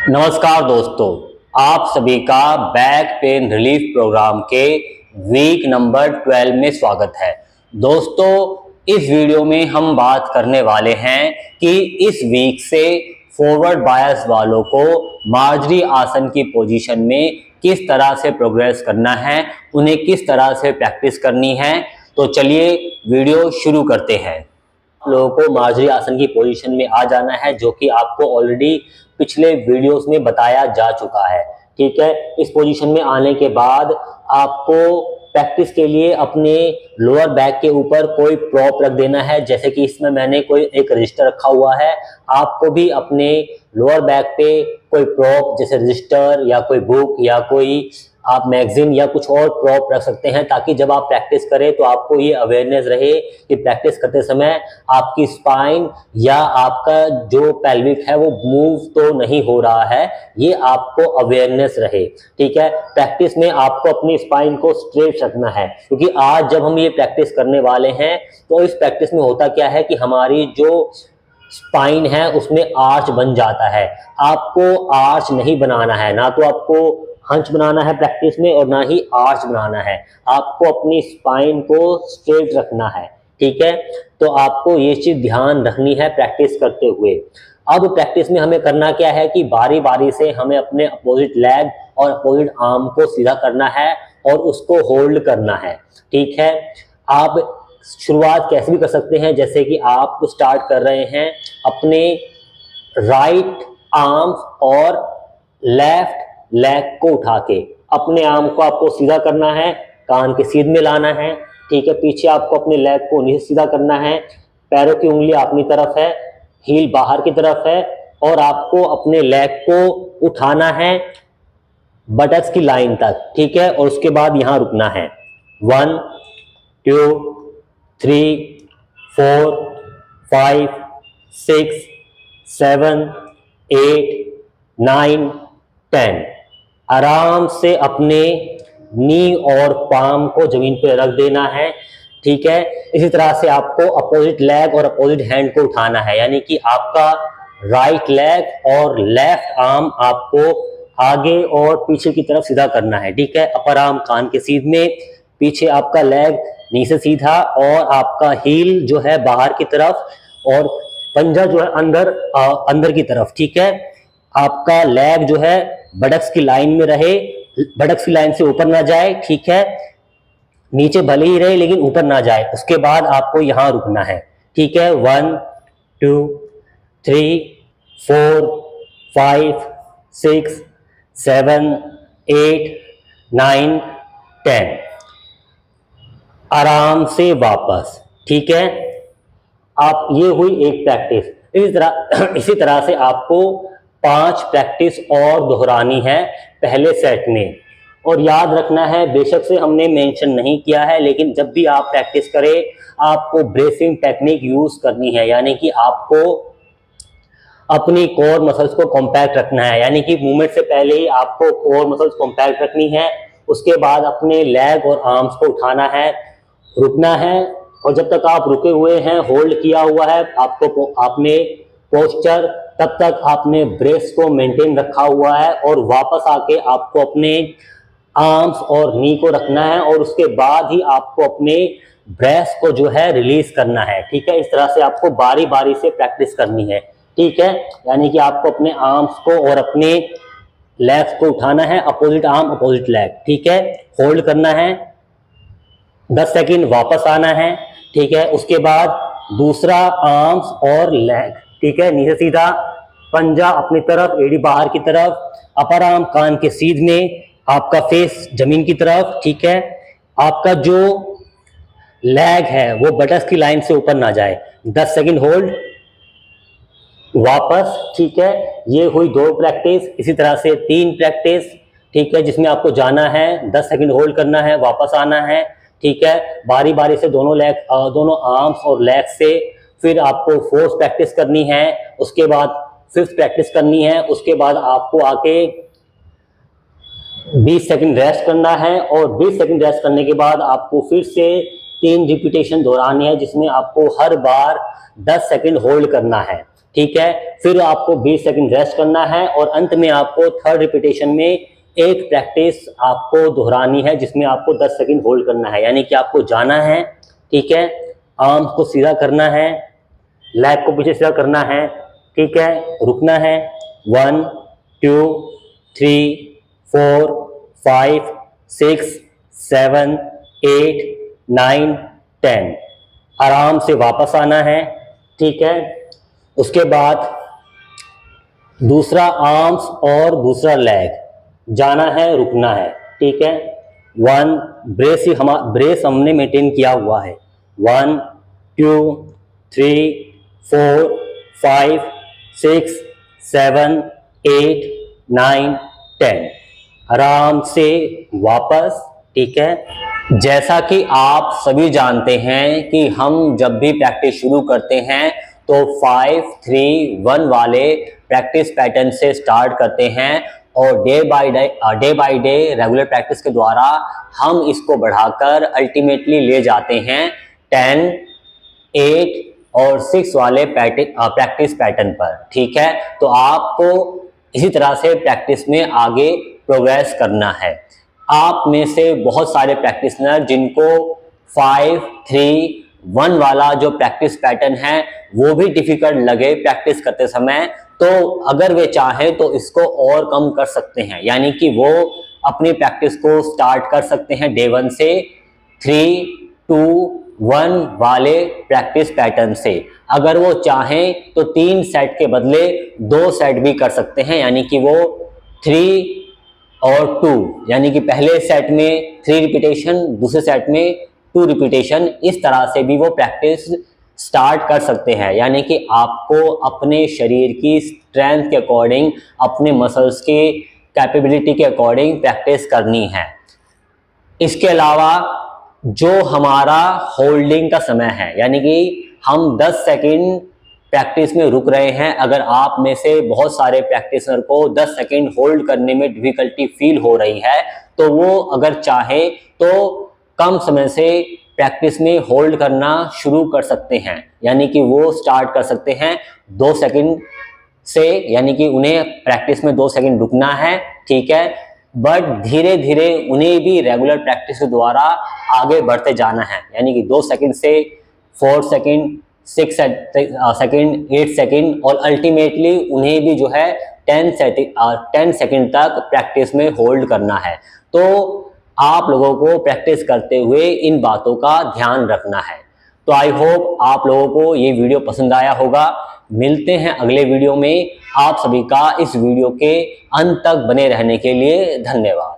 नमस्कार दोस्तों, आप सभी का बैक पेन रिलीफ प्रोग्राम के वीक नंबर 12 में स्वागत है। दोस्तों, इस वीडियो में हम बात करने वाले हैं कि इस वीक से फॉरवर्ड बायस वालों को मार्जरी आसन की पोजीशन में किस तरह से प्रोग्रेस करना है, उन्हें किस तरह से प्रैक्टिस करनी है। तो चलिए वीडियो शुरू करते हैं। लोगों को मार्जरी आसन की पोजीशन में आ जाना है, जो कि आपको ऑलरेडी पिछले वीडियोस में बताया जा चुका है। ठीक है, इस पोजीशन में आने के बाद आपको प्रैक्टिस के लिए अपने लोअर बैक के ऊपर कोई प्रॉप रख देना है। जैसे कि इसमें मैंने कोई एक रजिस्टर रखा हुआ है, आपको भी अपने लोअर बैक पे कोई प्रॉप जैसे रजिस्टर या कोई बुक या कोई आप मैगजीन या कुछ और प्रॉप रख सकते हैं, ताकि जब आप प्रैक्टिस करें तो आपको ये अवेयरनेस रहे कि प्रैक्टिस करते समय आपकी स्पाइन या आपका जो पेल्विक है वो मूव तो नहीं हो रहा है, ये आपको अवेयरनेस रहे। ठीक है, प्रैक्टिस में आपको अपनी स्पाइन को स्ट्रेट रखना है, क्योंकि आज जब हम ये प्रैक्टिस करने वाले हैं तो इस प्रैक्टिस में होता क्या है कि हमारी जो स्पाइन है उसमें आर्च बन जाता है। आपको आर्च नहीं बनाना है, ना तो आपको हंच बनाना है प्रैक्टिस में और ना ही आर्च बनाना है। आपको अपनी स्पाइन को स्ट्रेट रखना है। ठीक है, तो आपको ये चीज ध्यान रखनी है प्रैक्टिस करते हुए। अब प्रैक्टिस में हमें करना क्या है कि बारी बारी से हमें अपने अपोजिट लेग और अपोजिट आर्म को सीधा करना है और उसको होल्ड करना है। ठीक है, आप शुरुआत कैसे भी कर सकते हैं, जैसे कि आप स्टार्ट कर रहे हैं अपने राइट आर्म और लेफ्ट लेग को उठा के। अपने आर्म को आपको सीधा करना है, कान के सीध में लाना है। ठीक है, पीछे आपको अपने लेग को नीचे सीधा करना है, पैरों की उंगली अपनी तरफ है, हील बाहर की तरफ है और आपको अपने लेग को उठाना है बटक्स की लाइन तक। ठीक है, और उसके बाद यहां रुकना है। 1 2 3 4 5 6 7 8 9 10। आराम से अपने नी और पाम को जमीन पे रख देना है। ठीक है, इसी तरह से आपको अपोजिट लेग और अपोजिट हैंड को उठाना है, यानी कि आपका राइट लेग और लेफ्ट आर्म आपको आगे और पीछे की तरफ सीधा करना है। ठीक है, अपर आर्म कान के सीध में, पीछे आपका लेग नीचे सीधा और आपका हील जो है बाहर की तरफ और पंजा जो है अंदर की तरफ। ठीक है, आपका लेग जो है बटक्स की लाइन में रहे, बटक्स की लाइन से ऊपर ना जाए। ठीक है, नीचे भले ही रहे लेकिन ऊपर ना जाए। उसके बाद आपको यहां रुकना है। ठीक है, 1 2 3 4 5 6 7 8 9 10। आराम से वापस। ठीक है, आप ये हुई एक प्रैक्टिस। इसी तरह से आपको 5 प्रैक्टिस और दोहरानी है पहले सेट में। और याद रखना है, बेशक से हमने मेंशन नहीं किया है, लेकिन जब भी आप प्रैक्टिस करें आपको ब्रेसिंग टेक्निक यूज करनी है, यानी कि आपको अपनी कोर मसल्स को कॉम्पैक्ट रखना है। यानी कि मूवमेंट से पहले ही आपको कोर मसल्स कॉम्पैक्ट रखनी है। उसके बाद अपने लेग और आर्म्स को उठाना है, रुकना है, और जब तक आप रुके हुए हैं, होल्ड किया हुआ है आपने पोस्चर, तब तक आपने ब्रेस को मेंटेन रखा हुआ है और वापस आके आपको अपने आर्म्स और नी को रखना है और उसके बाद ही आपको अपने ब्रेस को जो है रिलीज करना है। ठीक है, इस तरह से आपको बारी बारी से प्रैक्टिस करनी है। ठीक है, यानी कि आपको अपने आर्म्स को और अपने लेग्स को उठाना है, अपोजिट आर्म अपोजिट लेग। ठीक है, होल्ड करना है 10 सेकेंड, वापस आना है। ठीक है, उसके बाद दूसरा आर्म्स और लेग। ठीक है, नीचे सीधा, पंजा अपनी तरफ, एड़ी बाहर की तरफ, अपर आर्म कान के सीध में, आपका फेस जमीन की तरफ। ठीक है, आपका जो लेग है वो बटक्स की लाइन से ऊपर ना जाए। 10 सेकेंड होल्ड, वापस। ठीक है, ये हुई 2 प्रैक्टिस। इसी तरह से 3 प्रैक्टिस। ठीक है, जिसमें आपको जाना है, 10 सेकेंड होल्ड करना है, वापस आना है। ठीक है, बारी बारी से दोनों आर्म्स और लेग से फिर आपको 4th प्रैक्टिस करनी है, उसके बाद 5th प्रैक्टिस करनी है, उसके बाद आपको आके 20 सेकंड रेस्ट करना है और 20 सेकंड रेस्ट करने के बाद आपको फिर से 3 रिपीटेशन दोहरानी है, जिसमें आपको हर बार 10 सेकंड होल्ड करना है। ठीक है। फिर आपको 20 सेकंड रेस्ट करना है और अंत में आपको थर्ड रिपीटेशन में एक प्रैक्टिस आपको दोहरानी है जिसमें आपको 10 सेकंड होल्ड करना है। यानी कि आपको जाना है, ठीक है, आर्म को सीधा करना है, लेग को पीछे सीधा करना है, ठीक है, रुकना है, 1 2 3 4 5 6 7 8 9 10, आराम से वापस आना है, ठीक है। उसके बाद दूसरा आर्म्स और दूसरा लेग, जाना है, रुकना है, ठीक है। 1 ब्रेस हमने मेंटेन किया हुआ है, 1 2 3 4 5 6 7 8 9 10, आराम से वापस, ठीक है। जैसा कि आप सभी जानते हैं कि हम जब भी प्रैक्टिस शुरू करते हैं तो 5 3 1 वाले प्रैक्टिस पैटर्न से स्टार्ट करते हैं और day by day regular practice के द्वारा हम इसको बढ़ाकर अल्टीमेटली ले जाते हैं 10 8 और 6 वाले प्रैक्टिस पैटर्न पर, ठीक है। तो आपको इसी तरह से प्रैक्टिस में आगे प्रोग्रेस करना है। आप में से बहुत सारे प्रैक्टिशनर जिनको 5 3 1 वाला जो प्रैक्टिस पैटर्न है वो भी डिफिकल्ट लगे प्रैक्टिस करते समय, तो अगर वे चाहें तो इसको और कम कर सकते हैं। यानी कि वो अपनी प्रैक्टिस को स्टार्ट कर सकते हैं डे 1 से 3 2 1 वाले प्रैक्टिस पैटर्न से। अगर वो चाहें तो 3 सेट के बदले 2 सेट भी कर सकते हैं, यानी कि वो 3 और 2, यानी कि पहले सेट में 3 रिपीटेशन, दूसरे सेट में 2 रिपीटेशन, इस तरह से भी वो प्रैक्टिस स्टार्ट कर सकते हैं। यानी कि आपको अपने शरीर की स्ट्रेंथ के अकॉर्डिंग, अपने मसल्स की कैपेबिलिटी के अकॉर्डिंग प्रैक्टिस करनी है। इसके अलावा जो हमारा होल्डिंग का समय है, यानी कि हम 10 सेकंड प्रैक्टिस में रुक रहे हैं, अगर आप में से बहुत सारे प्रैक्टिसर को 10 सेकंड होल्ड करने में डिफिकल्टी फील हो रही है तो वो अगर चाहे तो कम समय से प्रैक्टिस में होल्ड करना शुरू कर सकते हैं। यानी कि वो स्टार्ट कर सकते हैं 2 सेकंड से, यानी कि उन्हें प्रैक्टिस में 2 सेकंड रुकना है, ठीक है, बट धीरे धीरे उन्हें भी रेगुलर प्रैक्टिस के द्वारा आगे बढ़ते जाना है। यानी कि 2 सेकंड से 4 सेकंड 6 सेकंड 8 सेकंड और अल्टीमेटली उन्हें भी जो है 10 सेकंड तक प्रैक्टिस में होल्ड करना है। तो आप लोगों को प्रैक्टिस करते हुए इन बातों का ध्यान रखना है। तो आई होप आप लोगों को ये वीडियो पसंद आया होगा। मिलते हैं अगले वीडियो में। आप सभी का इस वीडियो के अंत तक बने रहने के लिए धन्यवाद।